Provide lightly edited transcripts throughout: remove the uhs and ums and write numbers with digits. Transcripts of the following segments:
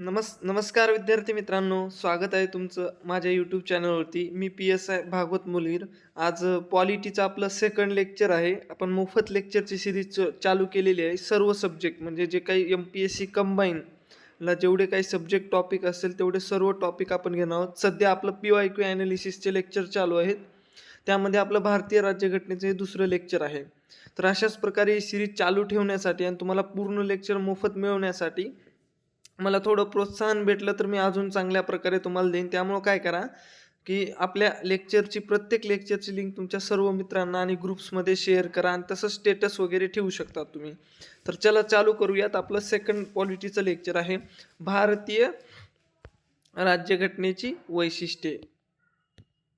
नमस्कार विद्यार्थी मित्रांनो, स्वागत आहे तुमचं माझ्या यूट्यूब चॅनलवरती. मी PSI भागवत मुलगीर. आज पॉलिटीचं आपलं सेकंड लेक्चर आहे. आपण मोफत लेक्चरची सिरीज चालू केलेली आहे. सर्व सब्जेक्ट म्हणजे जे काही MPSC कंबाईनला जेवढे काही सब्जेक्ट टॉपिक असेल तेवढे सर्व टॉपिक आपण घेणार आहोत. सध्या आपलं PYQ ॲनालिसिसचे लेक्चर चालू आहेत. त्यामध्ये आपलं भारतीय राज्यघटनेचं हे दुसरं लेक्चर आहे. तर अशाच प्रकारे ही सिरीज चालू ठेवण्यासाठी आणि तुम्हाला पूर्ण लेक्चर मोफत मिळवण्यासाठी मला थोडं प्रोत्साहन भेटलं तर मी अजून चांगल्या प्रकारे तुम्हाला देईन. त्यामुळं काय करा, की आपल्या प्रत्येक लेक्चरची लिंक तुमच्या सर्व मित्रांना आणि ग्रुप्समध्ये शेअर करा आणि तसं स्टेटस वगैरे ठेवू शकता तुम्ही. तर चला चालू करूयात. आपलं सेकंड पॉलिटीचं लेक्चर आहे भारतीय राज्यघटनेची वैशिष्ट्ये.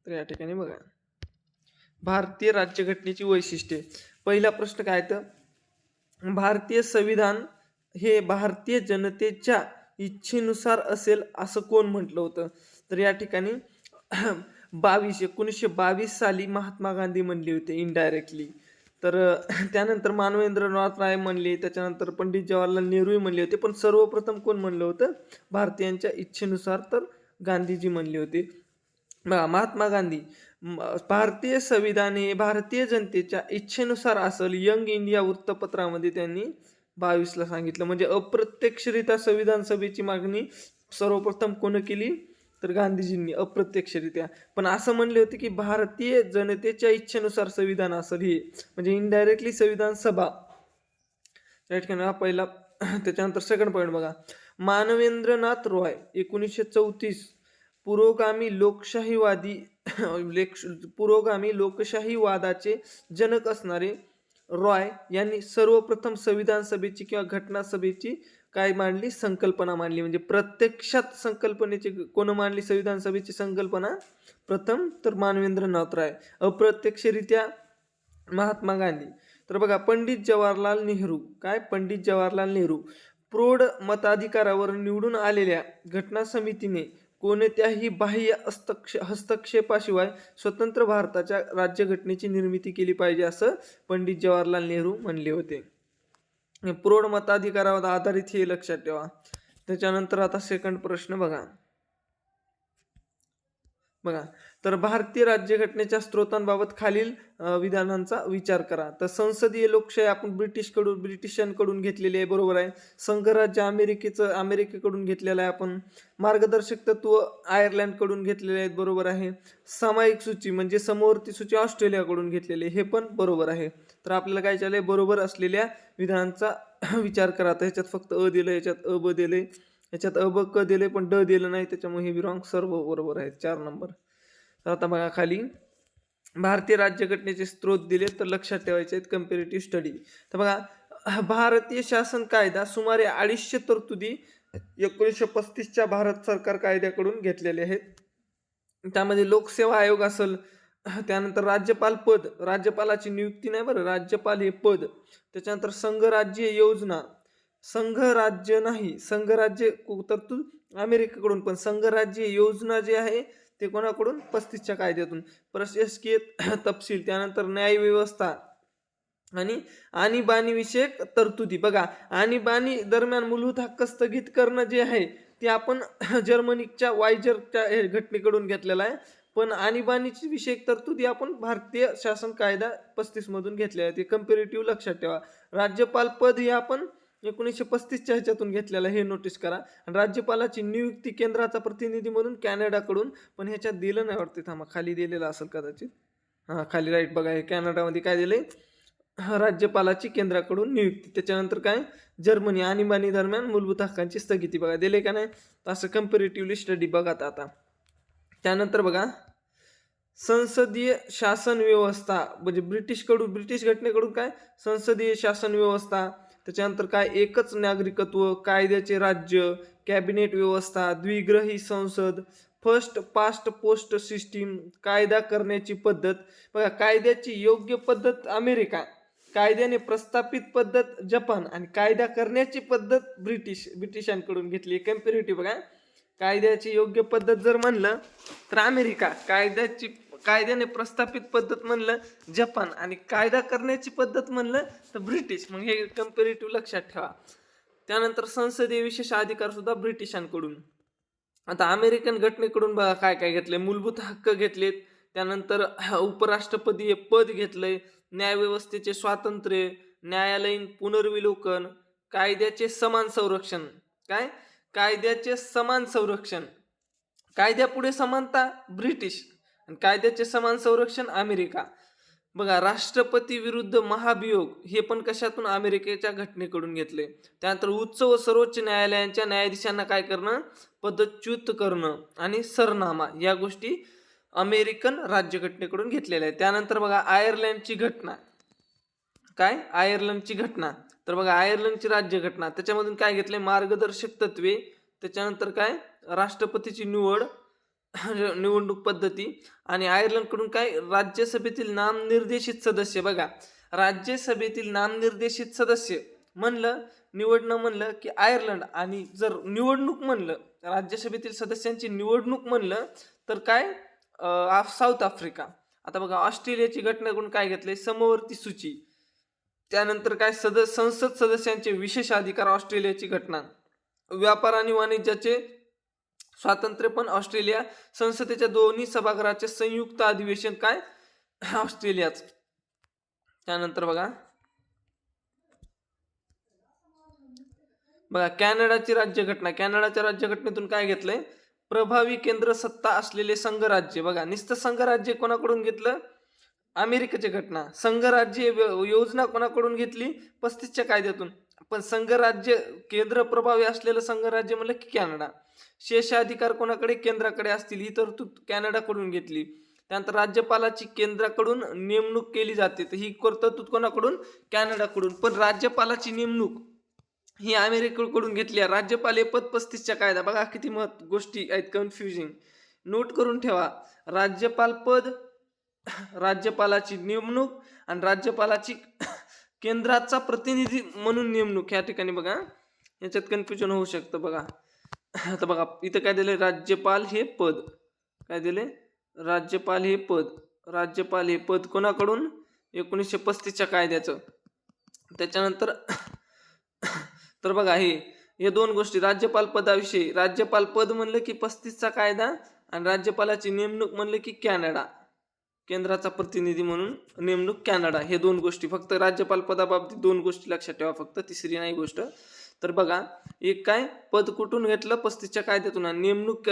तर या ठिकाणी बघा, भारतीय राज्यघटनेची वैशिष्ट्ये. पहिला प्रश्न काय तर, भारतीय संविधान हे भारतीय जनतेच्या इच्छेनुसार असेल असं कोण म्हटलं होतं? तर या ठिकाणी 1922 साली महात्मा गांधी म्हणले होते इनडायरेक्टली. तर त्यानंतर मानवेंद्रनाथ राय म्हणले, त्याच्यानंतर पंडित जवाहरलाल नेहरू म्हणले होते. पण सर्वप्रथम कोण म्हणलं होतं भारतीयांच्या इच्छेनुसार? तर गांधीजी म्हणले होते. महात्मा गांधी, भारतीय संविधान हे भारतीय जनतेच्या इच्छेनुसार असेल यंग इंडिया वृत्तपत्रामध्ये त्यांनी 22ला सांगितलं. म्हणजे अप्रत्यक्षरित्या संविधान सभेची मागणी सर्वप्रथम कोण केली? तर गांधीजींनी अप्रत्यक्षरित्या. पण असं म्हणले होते की भारतीय जनतेच्या इच्छेनुसार संविधान असेल, हे म्हणजे इनडायरेक्टली संविधान सभा. त्या ठिकाणी हा पहिला. त्याच्यानंतर सेकंड पॉईंट बघा, मानवेंद्रनाथ रॉय 1934 पुरोगामी लोकशाहीवादी पुरोगामी लोकशाहीवादाचे जनक असणारे रॉय यांनी सर्वप्रथम संविधान सभेची किंवा घटना सभेची काय मांडली? संकल्पना मांडली. म्हणजे प्रत्यक्षात संकल्पनेची कोण मांडली? संविधान सभेची संकल्पना प्रथम तर मानवेंद्रनाथ राय, अप्रत्यक्षरित्या महात्मा गांधी. तर बघा, पंडित जवाहरलाल नेहरू. काय? पंडित जवाहरलाल नेहरू. प्रौढ मताधिकारावर निवडून आलेल्या घटना समितीने कोणत्याही बाह्य हस्तक्षेपाशिवाय स्वतंत्र भारताच्या राज्यघटनेची निर्मिती केली पाहिजे असं पंडित जवाहरलाल नेहरू म्हणले होते. प्रौढ मताधिकारावर आधारित हे लक्षात ठेवा. त्याच्यानंतर आता सेकंड प्रश्न बघा. तर भारतीय राज्यघटनेच्या स्त्रोतांबाबत खालील विधानांचा विचार करा. तर संसदीय लोकशाही आपण ब्रिटिशांकडून घेतलेली आहे, बरोबर आहे. संघराज्य अमेरिकेकडून घेतलेलं आहे आपण. मार्गदर्शक तत्व आयर्लंडकडून घेतलेले आहेत, बरोबर आहे. सामायिक सूची म्हणजे समवर्ती सूची ऑस्ट्रेलियाकडून घेतलेली, हे पण बरोबर आहे. तर आपल्याला काय चाललंय? बरोबर असलेल्या विधानांचा विचार करा. तर ह्याच्यात फक्त अ दिलं, ह्याच्यात अ ब दिले, ह्याच्यात अ ब क दिले पण ड दिलं नाही, त्याच्यामुळे हे रॉंग. सर्व बरोबर आहेत, 4 नंबर. तर आता बघा खाली भारतीय राज्यघटनेचे स्त्रोत दिले तर लक्षात ठेवायचे आहेत. Comparative study. तर बघा, भारतीय शासन कायदा सुमारे 250 तरतुदी 1935च्या भारत सरकार कायद्याकडून घेतलेले आहेत. त्यामध्ये लोकसेवा आयोग असेल, त्यानंतर राज्यपाल पद, राज्यपालाची नियुक्ती नाही बरं, राज्यपाल हे पद. त्याच्यानंतर संघराज्य योजना, संघराज्य नाही, संघराज्य तरतूद अमेरिकेकडून, पण संघराज्य योजना जे आहे ते कोणाकडून? 35च्या कायद्यातून. प्रशासकीय तपशील, त्यानंतर न्याय व्यवस्था आणि आणीबाणी विषयक तरतुदी. बघा, आणीबाणी दरम्यान मूलभूत हक्क स्थगित करणं जे आहे ते आपण जर्मनीच्या वायजरच्या घटनेकडून घेतलेलं आहे. पण आणीबाणीची विषयक तरतुदी आपण भारतीय शासन कायदा 35 मधून घेतलेला आहे. ते कंपॅरेटिव्ह लक्षात ठेवा. राज्यपाल पद हे आपण 1935च्या ह्याच्यातून घेतलेलं, हे नोटीस करा. आणि राज्यपालाची नियुक्ती केंद्राचा प्रतिनिधी म्हणून कॅनडाकडून, पण ह्याच्यात दिलं नाही वाटते. थांबा, खाली दिलेलं असेल कदाचित. हां, खाली राईट बघा, हे कॅनडामध्ये काय दिलंय? राज्यपालाची केंद्राकडून नियुक्ती. त्याच्यानंतर काय? जर्मनी आणीबाणी दरम्यान मूलभूत हक्कांची स्थगिती. बघा दिले का नाही? असं कंपॅरेटिव्हली स्टडी बघा आता. त्यानंतर बघा, संसदीय शासन व्यवस्था म्हणजे ब्रिटिश घटनेकडून काय? संसदीय शासन व्यवस्था. त्याच्यानंतर काय? एकच नागरिकत्व, कायद्याचे राज्य, कॅबिनेट व्यवस्था, द्विग्रही संसद, फर्स्ट पास्ट पोस्ट सिस्टीम, कायदा करण्याची पद्धत. बघा, कायद्याची योग्य पद्धत अमेरिका, कायद्याने प्रस्थापित पद्धत जपान आणि कायदा करण्याची पद्धत ब्रिटिशांकडून घेतली. कंपॅरेटिव्ह बघा, कायद्याची योग्य पद्धत जर म्हणलं तर अमेरिका, कायद्याने प्रस्थापित पद्धत म्हणलं जपान आणि कायदा करण्याची पद्धत म्हणलं तर ब्रिटिश. मग हे कंपॅरेटिव्ह लक्षात ठेवा. त्यानंतर संसदीय विशेष अधिकार सुद्धा ब्रिटिशांकडून. आता अमेरिकन घटनेकडून बघा काय काय घेतलंय. मूलभूत हक्क घेतलेत, त्यानंतर उपराष्ट्रपती पद घेतलंय, न्यायव्यवस्थेचे स्वातंत्र्य, न्यायालयीन पुनर्विलोकन, कायद्याचे समान संरक्षण. काय? कायद्याचे समान संरक्षण. कायद्यापुढे समानता ब्रिटिश आणि कायद्याचे समान संरक्षण अमेरिका. बघा राष्ट्रपती विरुद्ध महाभियोग हे पण कशातून? अमेरिकेच्या घटनेकडून घेतले. त्यानंतर उच्च व सर्वोच्च न्यायालयांच्या न्यायाधीशांना काय करणं? पदच्युत करणं आणि सरनामा या गोष्टी अमेरिकन राज्यघटनेकडून घेतलेल्या आहेत. त्यानंतर बघा आयर्लंडची घटना. काय? आयर्लंडची घटना. तर बघा आयर्लंडची राज्यघटना त्याच्यामधून काय घेतलंय? मार्गदर्शक तत्वे, त्याच्यानंतर काय? राष्ट्रपतीची निवडणूक पद्धती आणि आयर्लंडकडून काय? राज्यसभेतील नामनिर्देशित सदस्य. बघा राज्यसभेतील नामनिर्देशित सदस्य म्हणलं, निवडणं म्हणलं की आयर्लंड, आणि जर निवडणूक म्हणलं, राज्यसभेतील सदस्यांची निवडणूक म्हणलं तर काय? South Africa. आता बघा ऑस्ट्रेलियाची घटनेकडून काय घेतलंय? समवर्ती सूची. त्यानंतर काय? संसद सदस्यांचे विशेष अधिकार, ऑस्ट्रेलियाची घटना. व्यापार आणि वाणिज्याचे स्वातंत्र्य पण ऑस्ट्रेलिया. संसदेच्या दोन्ही सभागृहाचे संयुक्त अधिवेशन काय? ऑस्ट्रेलियाच. त्यानंतर बघा कॅनडाची राज्यघटना. कॅनडाच्या राज्यघटनेतून काय घेतलंय? प्रभावी केंद्र सत्ता असलेले संघराज्य. बघा नुसतं संघराज्य कोणाकडून घेतलं? अमेरिकेची घटना. संघराज्य योजना कोणाकडून घेतली? 35च्या कायद्यातून. पण संघराज्य केंद्र प्रभावी असलेलं संघराज्य म्हणलं की कॅनडा. शेषाधिकार कोणाकडे? केंद्राकडे असतील, ही तरतूद कॅनडाकडून घेतली. त्यानंतर राज्यपालाची केंद्राकडून नेमणूक केली जाते, तर ही तरतूद कोणाकडून? कॅनडाकडून. पण राज्यपालाची नेमणूक ही अमेरिकेकडून घेतली आहे. राज्यपाल हे पद 35च्या कायदा. बघा किती गोष्टी आहेत कन्फ्युजिंग. नोट करून ठेवा. राज्यपाल पद, राज्यपालाची नेमणूक आणि राज्यपालाची केंद्राचा प्रतिनिधी म्हणून नेमणूक. ह्या ठिकाणी बघा याच्यात कन्फ्युजन होऊ शकतं. बघा आता बघा इथं काय दिले? राज्यपाल हे पद. काय दिले? राज्यपाल हे पद. राज्यपाल हे पद कोणाकडून? 1935च्या कायद्याचं. त्याच्यानंतर तर बघा हे दोन गोष्टी. राज्यपाल पदाविषयी, राज्यपाल पद म्हणलं की 35चा कायदा आणि राज्यपालाची नेमणूक म्हणलं की कॅनडा, केंद्राचा प्रतिनिधी म्हणून नेमणूक कॅनडा. हे दोन गोष्टी फक्त राज्यपाल पदाबाबतीत दोन गोष्टी लक्षात ठेवा फक्त, तिसरी नाही गोष्ट. तर बघा एक काय? पद कुठून घेतलं? 35च्या कायद्यातून. आणि नेमणूक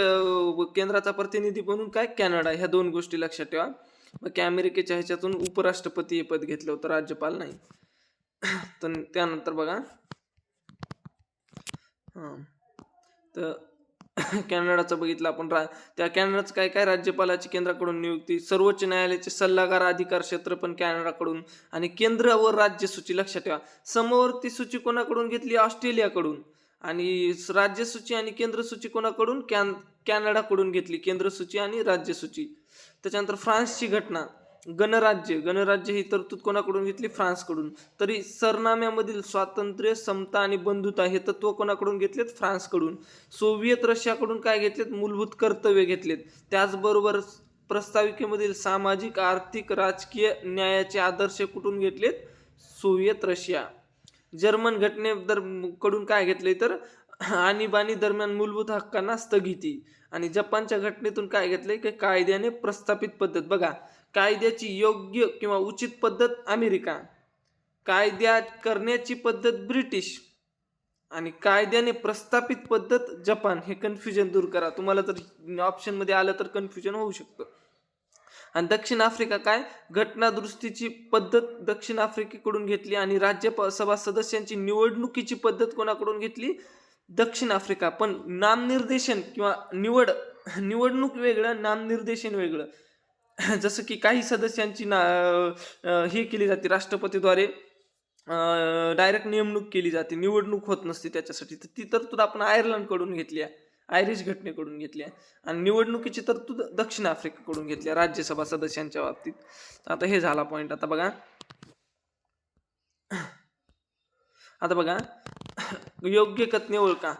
केंद्राचा प्रतिनिधी म्हणून काय? कॅनडा. ह्या दोन गोष्टी लक्षात ठेवा. बाकी अमेरिकेच्या ह्याच्यातून उपराष्ट्रपती हे पद घेतलं होतं, राज्यपाल नाही. तर त्यानंतर बघा तर कॅनडाचं बघितलं आपण. त्या कॅनडाचं काय काय? राज्यपालाची केंद्राकडून नियुक्ती, सर्वोच्च न्यायालयाचे सल्लागार अधिकार क्षेत्र पण कॅनडाकडून, आणि केंद्र व राज्य सूची. लक्षात ठेवा समवर्ती सूची कोणाकडून घेतली? ऑस्ट्रेलियाकडून. आणि राज्य सूची आणि केंद्र सूची कोणाकडून? कॅनडाकडून घेतली, केंद्र सूची आणि राज्य सूची. त्याच्यानंतर फ्रान्सची घटना. गणराज्य ही तरतूद कोणाकडून घेतली? फ्रान्सकडून. तरी सरनाम्यामधील स्वातंत्र्य, समता आणि बंधुता हे तत्व कोणाकडून घेतलेत? फ्रान्सकडून. सोव्हिएत रशियाकडून काय घेतलेत? मूलभूत कर्तव्य घेतलेत. त्याचबरोबर प्रस्ताविकेमधील सामाजिक, आर्थिक, राजकीय न्यायाचे आदर्श कुठून घेतलेत? Soviet Russia. जर्मन घटनेकडून काय घेतले? तर आणीबाणी दरम्यान मूलभूत हक्कांना स्थगिती. आणि जपानच्या घटनेतून काय घेतलंय? की कायद्याने प्रस्थापित पद्धत. बघा कायद्याची योग्य किंवा उचित पद्धत अमेरिका, कायद्या करण्याची पद्धत ब्रिटिश आणि कायद्याने प्रस्थापित पद्धत जपान. हे कन्फ्युजन दूर करा. तुम्हाला जर ऑप्शन मध्ये आलं तर कन्फ्युजन होऊ शकतं. आणि दक्षिण आफ्रिका काय? घटना दुरुस्तीची पद्धत दक्षिण आफ्रिकेकडून घेतली. आणि राज्यसभा सदस्यांची निवडणुकीची पद्धत कोणाकडून घेतली? दक्षिण आफ्रिका. पण नामनिर्देशन किंवा निवडणूक वेगळं, नामनिर्देशन वेगळं. जसं की काही सदस्यांची हे केली जाते राष्ट्रपतीद्वारे, डायरेक्ट नेमणूक केली जाते, निवडणूक होत नसते त्याच्यासाठी. तर ती तरतूद आपण आयर्लंडकडून घेतली आहे, आयरिश घटनेकडून घेतली आहे. आणि निवडणुकीची तरतूद दक्षिण आफ्रिकेकडून घेतली आहे राज्यसभा सदस्यांच्या बाबतीत. आता हे झाला पॉईंट. आता बघा योग्य कथने ओळखा.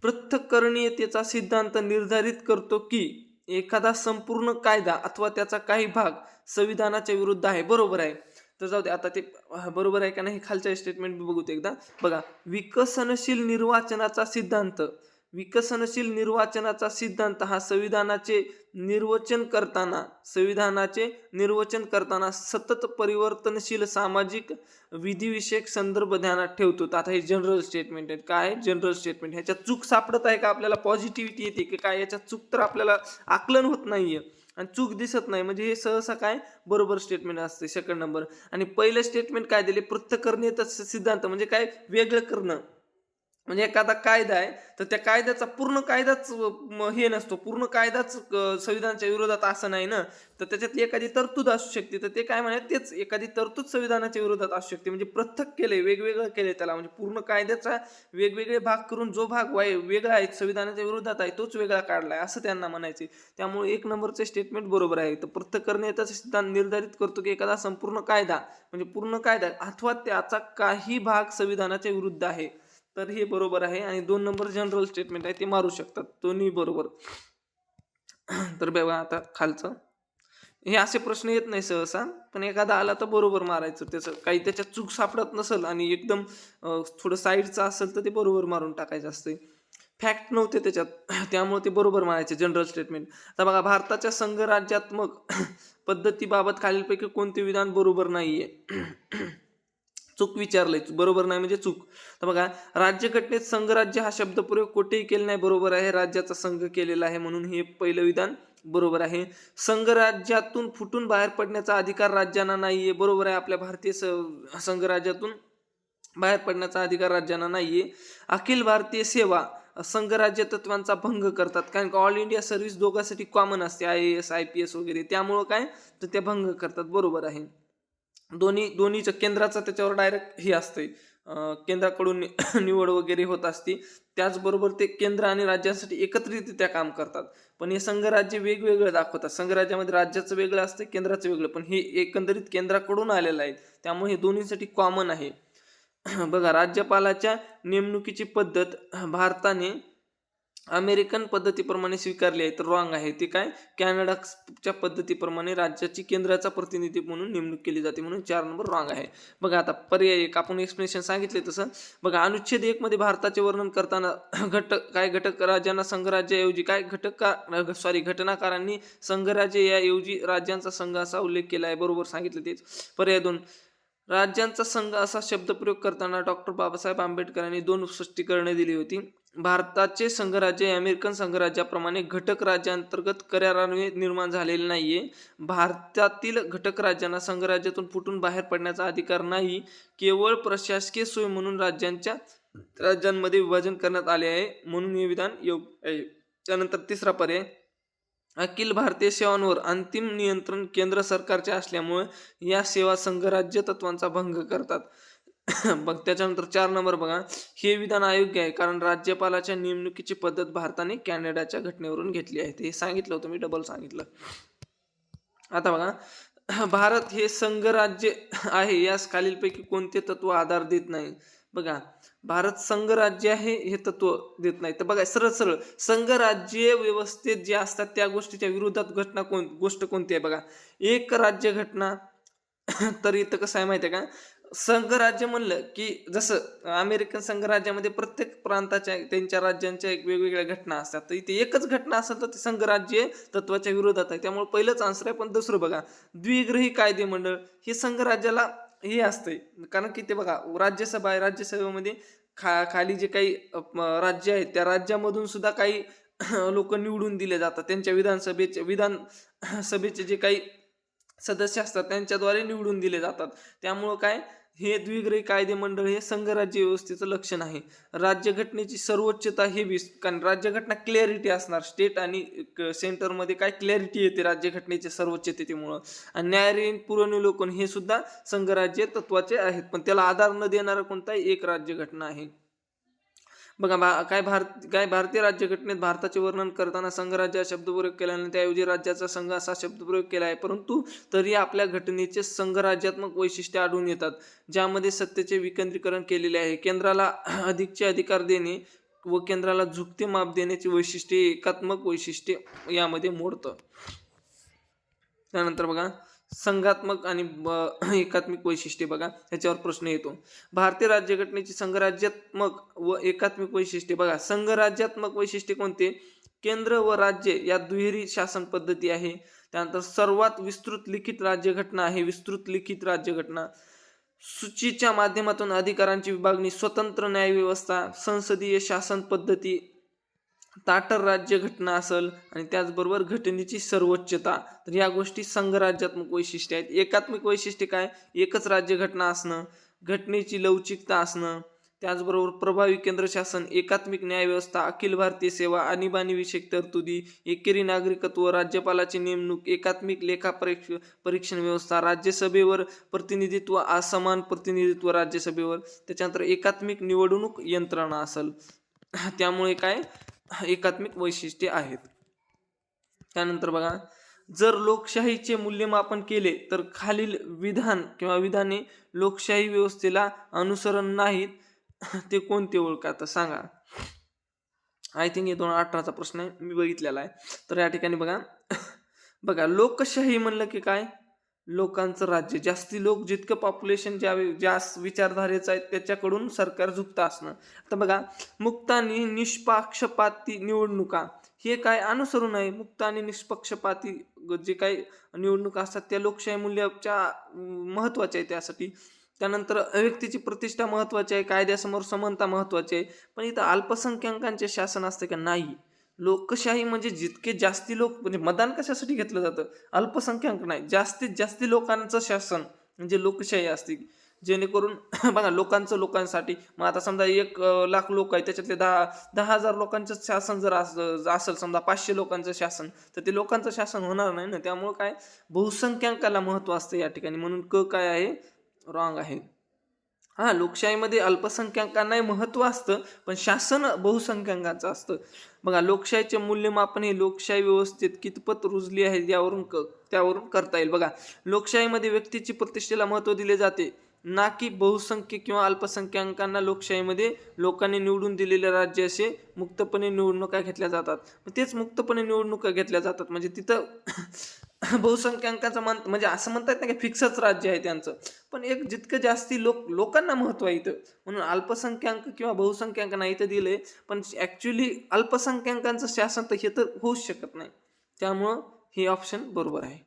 पृथक्करणीयतेचा सिद्धांत निर्धारित करतो की एखादा संपूर्ण कायदा अथवा त्याचा काही भाग संविधानाच्या विरुद्ध आहे. बरोबर आहे. तर जाऊ दे आता ते बरोबर आहे का नाही खालच्या स्टेटमेंट बघू ते एकदा. बघा, विकसनशील निर्वाचनाचा सिद्धांत. विकसनशील निर्वाचनाचा सिद्धांत हा संविधानाचे निर्वचन करताना सतत परिवर्तनशील सामाजिक विधिविषयक संदर्भ ध्यानात ठेवतो. आता हे जनरल स्टेटमेंट आहे. काय जनरल स्टेटमेंट? ह्याच्यात चूक सापडत आहे का आपल्याला? पॉझिटिव्हिटी येते की काय? याच्यात चूक तर आपल्याला आकलन होत नाहीये आणि चूक दिसत नाही, म्हणजे हे सहसा काय बरोबर स्टेटमेंट असते. Second number. आणि पहिलं स्टेटमेंट काय दिले? पृथक्करणीय सिद्धांत म्हणजे काय? वेगळं करणं. म्हणजे एखादा कायदा आहे तर त्या कायद्याचा पूर्ण कायदाच हे नसतो, पूर्ण कायदाच संविधानाच्या विरोधात असं नाही ना. तर त्याच्यात एखादी तरतूद असू शकते, तर ते काय म्हणाले तेच एखादी तरतूद संविधानाच्या विरोधात असू शकते. म्हणजे पृथक केले, वेगवेगळं केले त्याला, म्हणजे पूर्ण कायद्याचा वेगवेगळे भाग करून जो भाग वेगळा आहे, संविधानाच्या विरोधात आहे, तोच वेगळा काढलाय असं त्यांना म्हणायचे. त्यामुळे एक नंबरचे स्टेटमेंट बरोबर आहे. तर पृथक्करणीयता सिद्धांत निर्धारित करतो की एखादा संपूर्ण कायदा म्हणजे पूर्ण कायदा अथवा त्याचा काही भाग संविधानाच्या विरुद्ध आहे, तर हे बरोबर आहे. आणि 2 नंबर जनरल स्टेटमेंट आहे, ते मारू शकतात, दोन्ही बरोबर. तर बघा आता खालचं, हे असे प्रश्न येत नाही सहसा, पण एखादा आला तर बरोबर मारायचं. त्याचं काही त्याच्यात चूक सापडत नसेल आणि एकदम थोडं साईडचं असेल तर ते बरोबर मारून टाकायचं असते. फॅक्ट नव्हते त्याच्यात त्यामुळे ते बरोबर मारायचे जनरल स्टेटमेंट. आता बघा, भारताच्या संघराज्यात्मक पद्धतीबाबत खालीलपैकी कोणते विधान बरोबर नाहीये? चूक विचारलंय, बरोबर नाही म्हणजे चूक. तर बघा, राज्यघटनेत संघराज्य हा शब्दप्रयोग कुठेही केला नाही, बरोबर आहे. राज्याचा संघ केलेला आहे म्हणून हे पहिलं विधान बरोबर आहे. संघराज्यातून फुटून बाहेर पडण्याचा अधिकार राज्यांना नाहीये, बरोबर आहे. आपल्या भारतीय संघराज्यातून बाहेर पडण्याचा अधिकार राज्यांना नाहीये. अखिल भारतीय सेवा संघराज्य तत्वांचा भंग करतात, कारण का ऑल इंडिया सर्व्हिस दोघांसाठी कॉमन असते, IAS IPS वगैरे, त्यामुळं काय तर ते भंग करतात, बरोबर आहे. दोन्हीचं केंद्राचं त्याच्यावर डायरेक्ट हे असते, केंद्राकडून निवड वगैरे होत असते. त्याचबरोबर ते केंद्र आणि राज्यांसाठी एकत्रितरित्या काम करतात. पण हे संघराज्य वेगवेगळं दाखवतात. संघराज्यामध्ये राज्याचं वेगळं असतं, केंद्राचं वेगळं, पण हे एकंदरीत केंद्राकडून आलेलं आहे, त्यामुळे हे दोन्हीसाठी कॉमन आहे. बघा, राज्यपालाच्या नेमणुकीची पद्धत भारताने अमेरिकन पद्धतीप्रमाणे स्वीकारली आहे, तर रॉंग आहे. ते काय? कॅनडाच्या पद्धतीप्रमाणे राज्याची केंद्राचा प्रतिनिधी म्हणून नेमणूक केली जाते, म्हणून 4 नंबर रॉंग आहे. बघा, आता पर्याय एक आपण एक्सप्लेनेशन सांगितले तसं. बघा, अनुच्छेद 1 मध्ये भारताचे वर्णन करताना घटक राज्यांना संघराज्याऐवजी घटनाकारांनी संघराज्य याऐवजी राज्यांचा संघ असा उल्लेख केला आहे, बरोबर सांगितलं तेच. पर्याय 2, राज्यांचा संघ असा शब्दप्रयोग करताना डॉक्टर बाबासाहेब आंबेडकरांनी 2 स्पष्टीकरणे दिली होती. भारताचे संघराज्य हे अमेरिकन संघराज्याप्रमाणे घटक राज्यांतर्गत कराराने निर्माण झालेले नाहीये. भारतातील घटक राज्यांना संघराज्यातून फुटून बाहेर पडण्याचा अधिकार नाही. केवळ प्रशासकीय सोय म्हणून राज्यांमध्ये विभाजन करण्यात आले आहे, म्हणून हे विधान योग्य आहे. त्यानंतर तिसरा पर्याय, अखिल भारतीय सेवांवर अंतिम नियंत्रण केंद्र सरकारचे असल्यामुळे या सेवा संघराज्य तत्वांचा भंग करतात. बघ, त्याच्यानंतर 4 नंबर बघा, हे विधान अयोग्य आहे, कारण राज्यपालाच्या नेमणुकीची पद्धत भारताने कॅनडाच्या घटनेवरून घेतली आहे. हे सांगितलं होतं मी, डबल सांगितलं. आता बघा, भारत हे संघराज्य आहे, यास खालीलपैकी कोणते तत्व आधार देत नाही? बघा, भारत संघराज्य आहे हे तत्व देत नाही. तर बघा, सरळ सरळ संघराज्य व्यवस्थेत जे असतात त्या गोष्टीच्या विरोधात गोष्ट कोणती आहे? बघा, एक राज्य घटना. तर इथं कसं आहे माहिती आहे का, संघराज्य म्हणलं की जसं अमेरिकन संघराज्यामध्ये प्रत्येक प्रांताच्या त्यांच्या राज्यांच्या एक वेगवेगळ्या घटना असतात, तर इथे एकच घटना असेल तर ते संघराज्य तत्वाच्या विरोधात आहे. त्यामुळे पहिलंच आन्सर आहे. पण दुसरं बघा, द्विग्रही कायदे मंडळ हे संघराज्याला हे असतंय, कारण की ते बघा, राज्यसभा आहे, राज्यसभेमध्ये खाली जे काही राज्य आहेत त्या राज्यामधून सुद्धा काही लोक निवडून दिले जातात, त्यांच्या विधानसभेचे जे काही सदस्य असतात त्यांच्याद्वारे निवडून दिले जातात. त्यामुळं काय, हे द्विग्रही कायदे मंडळ हे संघराज्य व्यवस्थेचं लक्षण आहे. राज्यघटनेची सर्वोच्चता हे कारण राज्यघटना क्लॅरिटी असणार, स्टेट आणि सेंटरमध्ये काय क्लॅरिटी येते राज्यघटनेच्या सर्वोच्चतेमुळं. आणि न्यायालयीन पुनर्विलोकन हे सुद्धा संघराज्य तत्वाचे आहेत, पण त्याला आधार न देणारा कोणताही एक राज्यघटना आहे. बघा, काय भारतीय राज्यघटनेत भारताचे वर्णन करताना संघराज्य हा शब्दप्रयोग केला नाही, त्याऐवजी राज्याचा संघ असा शब्दप्रयोग केला आहे. परंतु तरी आपल्या घटनेचे संघराज्यात्मक वैशिष्ट्ये आढळून येतात, ज्यामध्ये सत्तेचे विकेंद्रीकरण केलेले आहे. केंद्राला अधिकचे अधिकार देणे व केंद्राला झुकते माप देण्याची वैशिष्ट्ये एकात्मक वैशिष्ट्ये यामध्ये मोडतं. त्यानंतर बघा, संघात्मक आणि एकात्मिक वैशिष्ट्ये बघा, ह्याच्यावर प्रश्न येतो. भारतीय राज्यघटनेची संघराज्यात्मक व एकात्मिक वैशिष्ट्ये बघा. संघराज्यात्मक वैशिष्ट्ये कोणते? केंद्र व राज्य या दुहेरी शासन पद्धती आहे. त्यानंतर सर्वात विस्तृत लिखित राज्यघटना आहे, विस्तृत लिखित राज्यघटना. सूचीच्या माध्यमातून अधिकारांची विभागणी, स्वतंत्र न्यायव्यवस्था, संसदीय शासन पद्धती, ताटर राज्यघटना असेल आणि त्याचबरोबर घटनेची सर्वोच्चता. तर या गोष्टी संघराज्यात्मक वैशिष्ट्ये आहेत. एकात्मिक वैशिष्ट्ये काय? एकच राज्यघटना असणं, घटनेची लवचिकता असणं, त्याचबरोबर प्रभावी केंद्र शासन, एकात्मिक न्यायव्यवस्था, अखिल भारतीय सेवा, आणीबाणीविषयक तरतुदी, एकेरी नागरिकत्व, राज्यपालाची नेमणूक, एकात्मिक लेखा परीक्षण व्यवस्था, राज्यसभेवर प्रतिनिधित्व, असमान प्रतिनिधित्व राज्यसभेवर, त्याच्यानंतर एकात्मिक निवडणूक यंत्रणा असेल. त्यामुळे काय एकात्मिक वैशिष्ट्ये आहेत. त्यानंतर बघा, जर लोकशाहीचे मूल्यमापन केले तर खालील विधान किंवा विधाने लोकशाही व्यवस्थेला अनुसरण नाहीत ते कोणते ओळखा? तर सांगा. आय थिंक हे 2018चा प्रश्न आहे, मी बघितलेला आहे. तर या ठिकाणी बघा बघा लोकशाही म्हणलं की काय? लोकांचं राज्य. जास्ती लोक जितकं पॉप्युलेशन जास्त विचारधारेचं आहे त्याच्याकडून सरकार झुकतं असणं. आता बघा, मुक्त आणि निष्पक्षपाती निवडणुका हे काय अनुसरून आहे. मुक्त आणि निष्पक्षपाती जे काही निवडणुका असतात त्या लोकशाही मूल्याच्या महत्वाच्या आहे त्यासाठी. त्यानंतर व्यक्तीची प्रतिष्ठा महत्वाची आहे, कायद्यासमोर समानता महत्वाची आहे. पण इथं अल्पसंख्याकांचे शासन असते का? नाही. लोकशाही म्हणजे जितके जास्ती लोक, म्हणजे मतदान कशासाठी घेतलं जातं? अल्पसंख्याक नाही, जास्तीत जास्त लोकांचं शासन म्हणजे लोकशाही असते. जेणेकरून बघा लोकांसाठी. मग आता समजा 1,00,000 लोक आहेत, त्याच्यातले 10,000 लोकांचं शासन जर असेल, समजा 500 लोकांचं शासन, तर ते लोकांचं शासन होणार नाही ना. त्यामुळे काय बहुसंख्याकाला महत्व असतं या ठिकाणी. म्हणून काय आहे? रॉंग आहे. हा, लोकशाहीमध्ये अल्पसंख्याकांनाही महत्व असतं पण शासन बहुसंख्याकांचं असतं. बघा, लोकशाहीचे मूल्यमापन हे लोकशाही व्यवस्थेत कितपत रुजली आहे त्यावरून करता येईल. बघा, लोकशाहीमध्ये व्यक्तीची प्रतिष्ठेला महत्व दिले जाते, ना की बहुसंख्य किंवा अल्पसंख्याकांना. लोकशाहीमध्ये लोकांनी निवडून दिलेले राज्य असे मुक्तपणे निवडणुका घेतल्या जातात. तेच मुक्तपणे निवडणुका घेतल्या जातात म्हणजे तिथं बहुसंख्याकांचं म्हणजे असं म्हणतात ना की फिक्सच राज्य आहे त्यांचं. पण एक जितकं जास्ती लोकांना महत्व आहे इथं, म्हणून अल्पसंख्याक किंवा बहुसंख्याकांना इथं दिलंय. पण ऍक्च्युली अल्पसंख्याकांचं शासन तर हे तर होऊच शकत नाही. त्यामुळं हे ऑप्शन बरोबर आहे.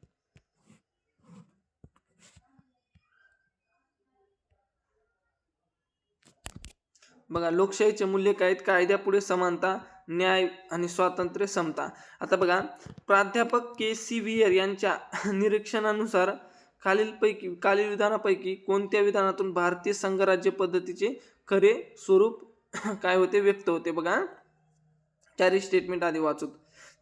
बघा, लोकशाहीचे मूल्य काय आहेत? कायद्यापुढे समानता, न्याय आणि स्वातंत्र्य, समता. आता बघा, प्राध्यापक के.सी. वियर यांच्या निरीक्षणानुसार खालील विधानापैकी कोणत्या विधानातून भारतीय संघराज्य पद्धतीचे खरे स्वरूप काय होते? व्यक्त होते. बघा, चारही स्टेटमेंट आधी वाचूत.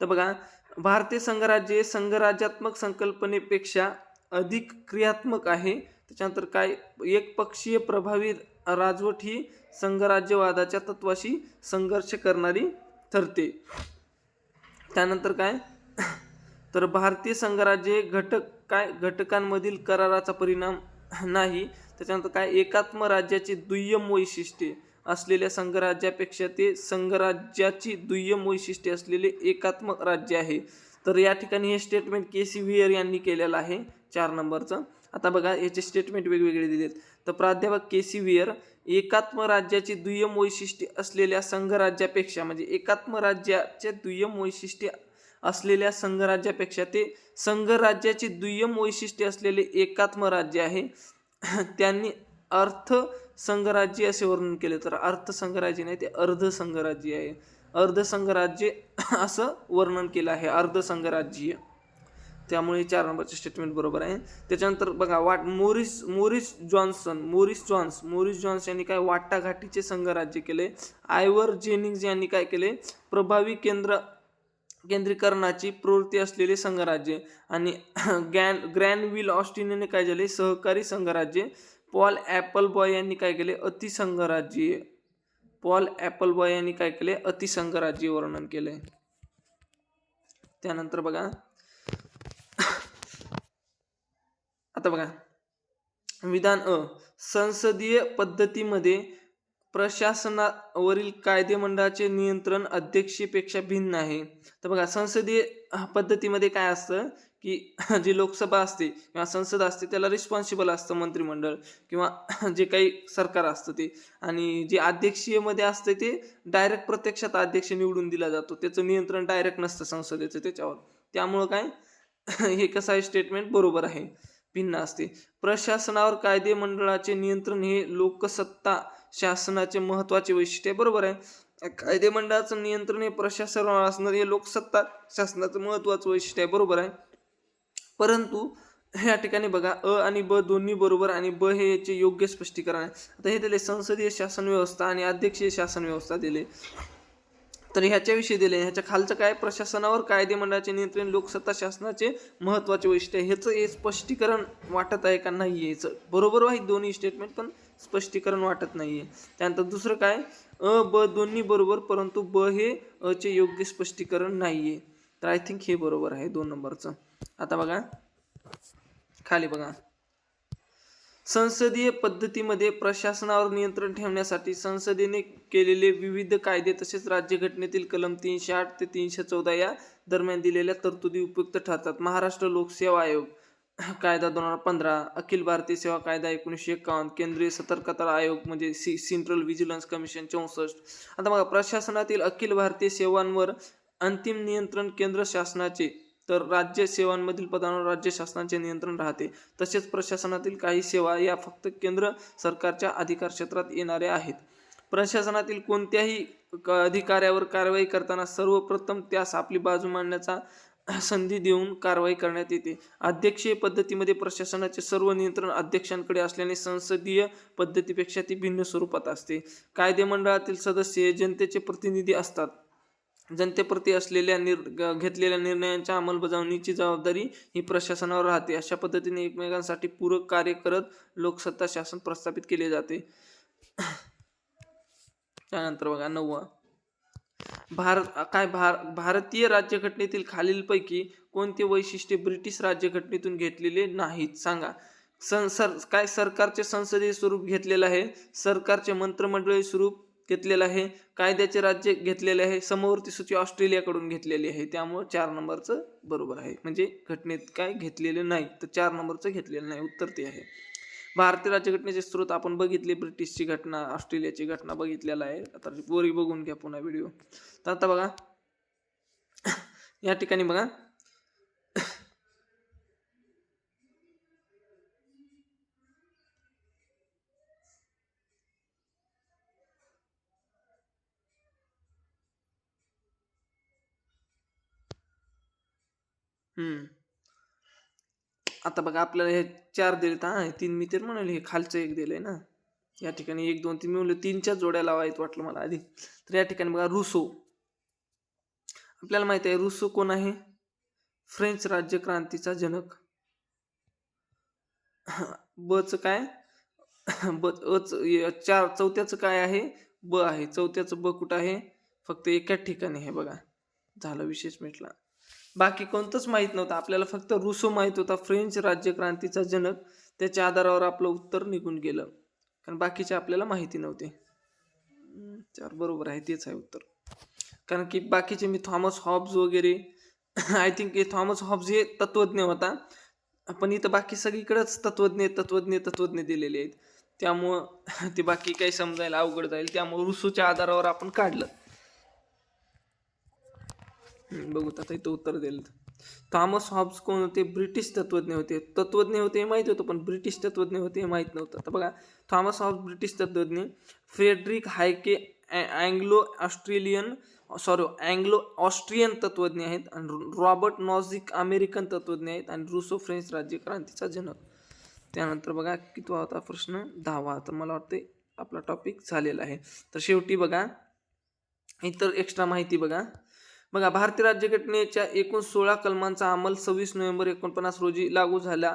तर बघा, भारतीय संघराज्य संघराज्यात्मक संकल्पनेपेक्षा अधिक क्रियात्मक आहे. त्याच्यानंतर काय? एकपक्षीय प्रभावी राजवट ही संघराज्यवादाच्या तत्वाशी संघर्ष करणारी ठरते. त्यानंतर काय? तर भारतीय संघराज्य घटकांमधील कराराचा परिणाम नाही. त्याच्यानंतर काय? एकात्म राज्याची दुय्यम वैशिष्ट्ये असलेल्या संघराज्यापेक्षा ते संघराज्याची दुय्यम वैशिष्ट्ये असलेले एकात्मक राज्य आहे. तर या ठिकाणी हे स्टेटमेंट के.सी. वियर यांनी केलेलं आहे 4 नंबरचं. आता बघा, याचे स्टेटमेंट वेगवेगळे दिलेत. तर प्राध्यापक के.सी. वियर, एकात्म राज्याची दुय्यम वैशिष्ट्ये असलेल्या संघराज्यापेक्षा, म्हणजे एकात्म राज्याचे दुय्यम वैशिष्ट्ये असलेल्या संघराज्यापेक्षा ते संघराज्याची दुय्यम वैशिष्ट्ये असलेले एकात्म राज्य आहे. त्यांनी अर्थ संघराज्य असे वर्णन केले. तर अर्थ संघराज्य नाही, ते अर्ध संघराज्य आहे. अर्ध संघराज्य असं वर्णन केलं आहे, अर्ध संघराज्य. त्यामुळे 4 नंबरचे स्टेटमेंट बरोबर आहे. त्याच्यानंतर बघा, मोरिस जॉन्स यांनी काय? वाटाघाटीचे संघराज्य केले. आयवर जेनिंग्ज यांनी काय केले? प्रभावी केंद्रीकरणाची प्रवृत्ती असलेले संघराज्य. आणि ग्रॅनविल ऑस्टिन यांनी काय झाले? सहकारी संघराज्य. पॉल ॲपलबॉय यांनी काय केले? अतिसंघराज्य. अतिसंघराज्य वर्णन केले. त्यानंतर बघा, आता बघा, विधान संसदीय पद्धतीमध्ये प्रशासनावरील कायदेमंडळाचे नियंत्रण अध्यक्षेपेक्षा भिन्न आहे. तर बघा, संसदीय पद्धतीमध्ये काय असतं की जी लोकसभा असते किंवा संसद असते त्याला रिस्पॉन्सिबल असतं मंत्रिमंडळ किंवा जे काही सरकार असतं ते. आणि जे अध्यक्षीयमध्ये असतं ते डायरेक्ट प्रत्यक्षात अध्यक्ष निवडून दिला जातो. त्याचं नियंत्रण डायरेक्ट नसतं संसदेचं त्याच्यावर. त्यामुळं काय हे कसं आहे स्टेटमेंट बरोबर आहे. भिन्न असते. प्रशासनावर कायदे मंडळाचे नियंत्रण हे लोकसत्ता शासनाचे महत्त्वाचे वैशिष्ट्य आहे. बरोबर आहे. कायदे मंडळाचं नियंत्रण हे प्रशासनावर असणं हे लोकसत्ता शासनाचं महत्त्वाचं वैशिष्ट्य आहे. बरोबर आहे. परंतु ह्या ठिकाणी बघा आणि ब दोन्ही बरोबर आणि ब हे याचे योग्य स्पष्टीकरण आहे. आता हे दिले संसदीय शासन व्यवस्था आणि अध्यक्षीय शासन व्यवस्था दिले. तर ह्याच्याविषयी दिले. ह्याच्या खालचं काय प्रशासनावर कायदे मंडळाचे नियंत्रण लोकसत्ता शासनाचे महत्त्वाचे वैशिष्ट्य आहे. ह्याचं हे स्पष्टीकरण वाटत आहे का नाही याचं बरोबर आहे दोन्ही स्टेटमेंट पण स्पष्टीकरण वाटत नाहीये. त्यानंतर दुसरं काय ब दोन्ही बरोबर परंतु ब हे चे योग्य स्पष्टीकरण नाहीये. तर आय थिंक हे बरोबर आहे 2 नंबरचं. आता बघा खाली बघा संसदीय पद्धतीमध्ये प्रशासनावर नियंत्रण ठेवण्यासाठी संसदेने केलेले विविध कायदे तसेच राज्यघटनेतील कलम 308 ते 314 या दरम्यान दिलेल्या तरतुदी उपयुक्त ठरतात. महाराष्ट्र लोकसेवा आयोग कायदा 2015, अखिल भारतीय सेवा कायदा 1951, केंद्रीय सतर्कता आयोग म्हणजे सेंट्रल व्हिजिलन्स कमिशन 64. आता बघा प्रशासनातील अखिल भारतीय सेवांवर अंतिम नियंत्रण केंद्र शासनाचे तर राज्य सेवांमधील पदांवर राज्य शासनाचे नियंत्रण राहते. तसेच प्रशासनातील काही सेवा या फक्त केंद्र सरकारच्या अधिकार क्षेत्रात येणाऱ्या आहेत. प्रशासनातील कोणत्याही अधिकाऱ्यावर कारवाई करताना सर्वप्रथम त्यास आपली बाजू मांडण्याचा संधी देऊन कारवाई करण्यात येते. अध्यक्षीय पद्धतीमध्ये प्रशासनाचे सर्व नियंत्रण अध्यक्षांकडे असल्याने संसदीय पद्धतीपेक्षा ती भिन्न स्वरूपात असते. कायदे मंडळातील सदस्य हे जनतेचे प्रतिनिधी असतात. जनतेप्रती असलेल्या घेतलेल्या निर्णयांच्या अंमलबजावणीची जबाबदारी ही प्रशासनावर राहते. अशा पद्धतीने एकमेकांसाठी पूरक कार्य करत लोकसत्ता शासन प्रस्थापित केले जाते. त्यानंतर बघा 9 भारतीय राज्यघटनेतील खालीलपैकी कोणते वैशिष्ट्ये ब्रिटिश राज्यघटनेतून घेतलेले नाहीत सांगा. काय सरकारचे संसदीय स्वरूप घेतलेलं आहे, सरकारचे मंत्रिमंडळी स्वरूप घेतलेलं आहे, कायद्याचे राज्य घेतलेले आहे, समवर्ती सूची ऑस्ट्रेलियाकडून घेतलेली आहे. त्यामुळे 4 नंबरचं बरोबर आहे. म्हणजे घटनेत काय घेतलेले नाही तर 4 नंबरचं घेतलेलं नाही उत्तर ते आहे. भारतीय राज्यघटनेचे स्रोत आपण बघितले, ब्रिटिशची घटना, ऑस्ट्रेलियाची घटना बघितलेला आहे. आता वरी बघून घ्या पुन्हा व्हिडिओ. तर आता बघा या ठिकाणी बघा आता बघा आपल्याला हे 4 दिलेत हा 3 मी तर म्हणाले हे खालचं एक दिलंय ना. या ठिकाणी 1 2 3 मी म्हणलं 3च्या जोड्या लावायत वाटलं मला आधी. तर या ठिकाणी बघा रुसो. आपल्याला माहिती आहे रुसो कोण आहे? फ्रेंच राज्यक्रांतीचा जनक. बचं काय चौथ्याचं काय आहे? ब आहे. चौथ्याचं ब कुठं आहे? फक्त एकाच ठिकाणी आहे बघा. झालं विशेष भेटला. बाकी कोणतंच माहित नव्हतं. आपल्याला फक्त रुसो माहित होता, फ्रेंच राज्यक्रांतीचा जनक. त्याच्या आधारावर आपलं उत्तर निघून गेलं. कारण बाकीचे आपल्याला माहिती नव्हते. 4 बरोबर आहे, तेच आहे उत्तर. कारण की बाकीचे मी थॉमस हॉब्स वगैरे आय थिंक हे थॉमस हॉब्स हे तत्वज्ञ होता. पण इथं बाकी सगळीकडेच तत्वज्ञ दिलेले आहेत. त्यामुळं ते बाकी काही समजायला अवघड जाईल. त्यामुळे रुसोच्या आधारावर आपण काढलं. बघू आता इथं उत्तर दिलं. थॉमस हॉब्स कोण होते? ब्रिटिश तत्वज्ञ होते. तत्वज्ञ होते हे माहित होतं, पण ब्रिटिश तत्वज्ञ होते हे माहित नव्हतं. आता बघा थॉमस हॉब्स ब्रिटिश तत्वज्ञ, फ्रेडरिक हायके अँग्लो ऑस्ट्रियन तत्वज्ञ आहेत आणि रॉबर्ट नॉझिक अमेरिकन तत्वज्ञ आहेत आणि रुसो फ्रेंच राज्यक्रांतीचा जनक. त्यानंतर बघा कितवा होता प्रश्न? 10वा. तर मला वाटते आपला टॉपिक झालेला आहे. तर शेवटी बघा इतर एक्स्ट्रा माहिती बघा. भारतीय राज्यघटनेच्या एकूण 16 कलमांचा अंमल 26 नोव्हेंबर 49 रोजी लागू झाला.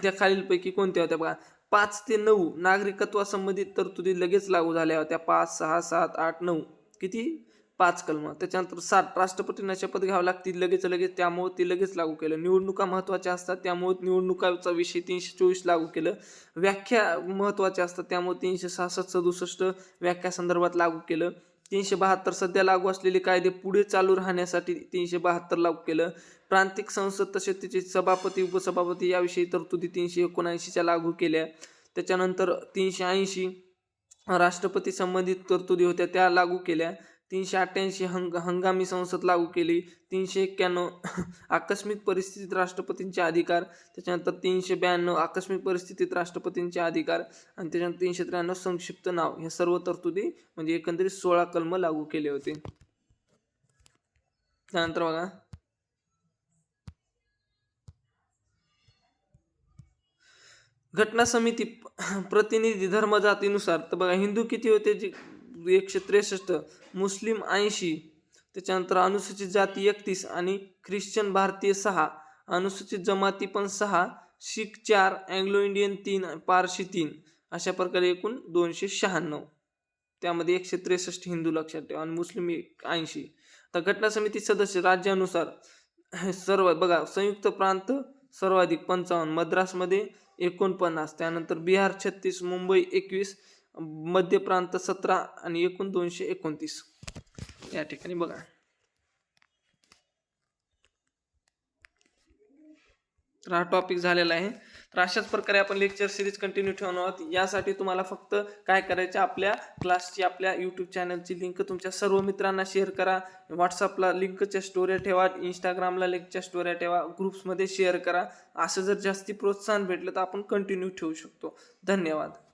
त्या खालीलपैकी कोणत्या होत्या बघा? 5 ते 9 नागरिकत्वासंबंधित तरतुदी लगेच लागू झाल्या होत्या. 5, 6, 7, 8, 9 किती? 5 कलम. त्याच्यानंतर 7 राष्ट्रपतींना शपथ घ्यावं लागतील लगेच त्यामुळे ते लगेच लागू केलं. निवडणुका महत्त्वाच्या असतात त्यामुळे निवडणुकाचा विषय 324 लागू केलं. व्याख्या महत्त्वाच्या असतात त्यामुळे 366 67 व्याख्या संदर्भात लागू केलं. 372 सध्या लागू असलेले कायदे पुढे चालू राहण्यासाठी 372 लागू केलं. प्रांतिक संसद तसेच तिचे सभापती उपसभापती याविषयी तरतुदी 379च्या लागू केल्या. त्याच्यानंतर 380 राष्ट्रपती संबंधित तरतुदी होत्या त्या लागू केल्या. 388 हंगामी संसद लागू केली. 391 आकस्मिक परिस्थितीत राष्ट्रपतींचे अधिकार. त्याच्यानंतर 392 आकस्मिक परिस्थितीत राष्ट्रपतींचे अधिकार आणि त्याच्यानंतर 393 संक्षिप्त नाव. ह्या सर्व तरतुदी म्हणजे एकंदरीत 16 कलम लागू केले होते. त्यानंतर बघा घटना समिती प्रतिनिधी धर्म जातीनुसार. तर बघा हिंदू किती होते, 163, मुस्लिम 80, त्याच्यानंतर अनुसूचित जाती 31 आणि ख्रिश्चन भारतीय 6, अनुसूचित जमाती पण 6, शीख 4, अँग्लो इंडियन 3, पारशी 3, अशा प्रकारे एकूण 296. त्यामध्ये 163 हिंदू लक्षात ठेवा आणि मुस्लिम 80. तर घटना समिती सदस्य राज्यानुसार सर्व बघा संयुक्त प्रांत सर्वाधिक 55, मद्रासमध्ये 49, त्यानंतर बिहार 36, मुंबई 21, मध्य प्रांत 17 आणि एकूण 229 या ठिकाणी बघा. तर हा टॉपिक झालेला आहे. तर अशाच प्रकारे आपण लेक्चर सिरीज कंटिन्यू ठेवणार आहोत. यासाठी तुम्हाला फक्त काय करायचे, आपल्या क्लासची आपल्या यूट्यूब चॅनलची लिंक तुमच्या सर्व मित्रांना शेअर करा. व्हॉट्सअपला लिंकच्या स्टोऱ्या ठेवा, इंस्टाग्रामला लिंकच्या स्टोऱ्या ठेवा, ग्रुप्समध्ये शेअर करा. असं जर जास्ती प्रोत्साहन भेटलं तर आपण कंटिन्यू ठेवू शकतो. धन्यवाद.